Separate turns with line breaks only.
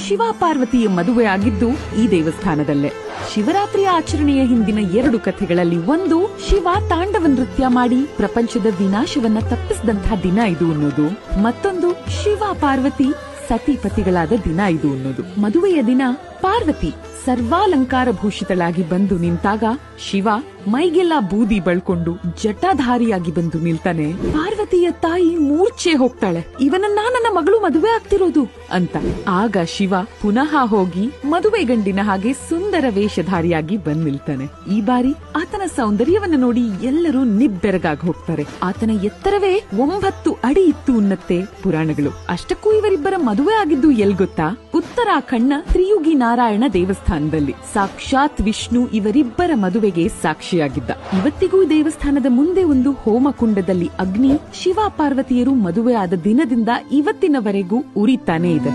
ಶಿವ ಪಾರ್ವತಿಯ ಮದುವೆ ಆಗಿದ್ದು ಈ ದೇವಸ್ಥಾನದಲ್ಲೇ. ಶಿವರಾತ್ರಿಯ ಆಚರಣೆಯ ಹಿಂದಿನ 2 ಕಥೆಗಳಲ್ಲಿ ಒಂದು, ಶಿವ ತಾಂಡವ ನೃತ್ಯ ಮಾಡಿ ಪ್ರಪಂಚದ ವಿನಾಶವನ್ನ ತಪ್ಪಿಸಿದಂತಹ ದಿನ ಇದು ಅನ್ನೋದು. ಮತ್ತೊಂದು, ಶಿವ ಪಾರ್ವತಿ ಸತಿಪತಿಗಳಾದ ದಿನ ಇದು ಅನ್ನೋದು. ಮದುವೆಯ ದಿನ ಪಾರ್ವತಿ ಸರ್ವಾಲಂಕಾರ ಭೂಷಿತಳಾಗಿ ಬಂದು ನಿಂತಾಗ ಶಿವ ಮೈಗೆಲ್ಲ ಬೂದಿ ಬಳ್ಕೊಂಡು ಜಟಾಧಾರಿಯಾಗಿ ಬಂದು ನಿಲ್ತಾನೆ. ಪಾರ್ವತಿಯ ತಾಯಿ ಮೂರ್ಛೆ ಹೋಗ್ತಾಳೆ, ಇವನನ್ನ ನನ್ನ ಮಗಳು ಮದುವೆ ಆಗ್ತಿರೋದು ಅಂತ. ಆಗ ಶಿವ ಪುನಃ ಹೋಗಿ ಮದುವೆ ಗಂಡಿನ ಹಾಗೆ ಸುಂದರ ವೇಷಧಾರಿಯಾಗಿ ಬಂದ್ ನಿಲ್ತಾನೆ. ಈ ಬಾರಿ ಆತನ ಸೌಂದರ್ಯವನ್ನು ನೋಡಿ ಎಲ್ಲರೂ ನಿಬ್ಬೆರಗಾಗಿ ಹೋಗ್ತಾರೆ. ಆತನ ಎತ್ತರವೇ 9 ಅಡಿ ಇತ್ತು ಅನ್ನತ್ತೆ ಪುರಾಣಗಳು. ಅಷ್ಟಕ್ಕೂ ಇವರಿಬ್ಬರ ಮದುವೆ ಆಗಿದ್ದು ಎಲ್ ಗೊತ್ತಾ? ಉತ್ತರಾಖಂಡ್ನ ತ್ರಿಯುಗಿ ನಾರಾಯಣ ದೇವಸ್ಥಾನದಲ್ಲಿ. ಸಾಕ್ಷಾತ್ ವಿಷ್ಣು ಇವರಿಬ್ಬರ ಮದುವೆಗೆ ಸಾಕ್ಷಿಯಾಗಿದ್ದ. ಇವತ್ತಿಗೂ ದೇವಸ್ಥಾನದ ಮುಂದೆ ಒಂದು ಹೋಮಕುಂಡದಲ್ಲಿ ಅಗ್ನಿ ಶಿವ ಪಾರ್ವತಿಯರು ಮದುವೆ ಆದ ದಿನದಿಂದ ಇವತ್ತಿನವರೆಗೂ ಉರಿತಾನೇ ಇದೆ.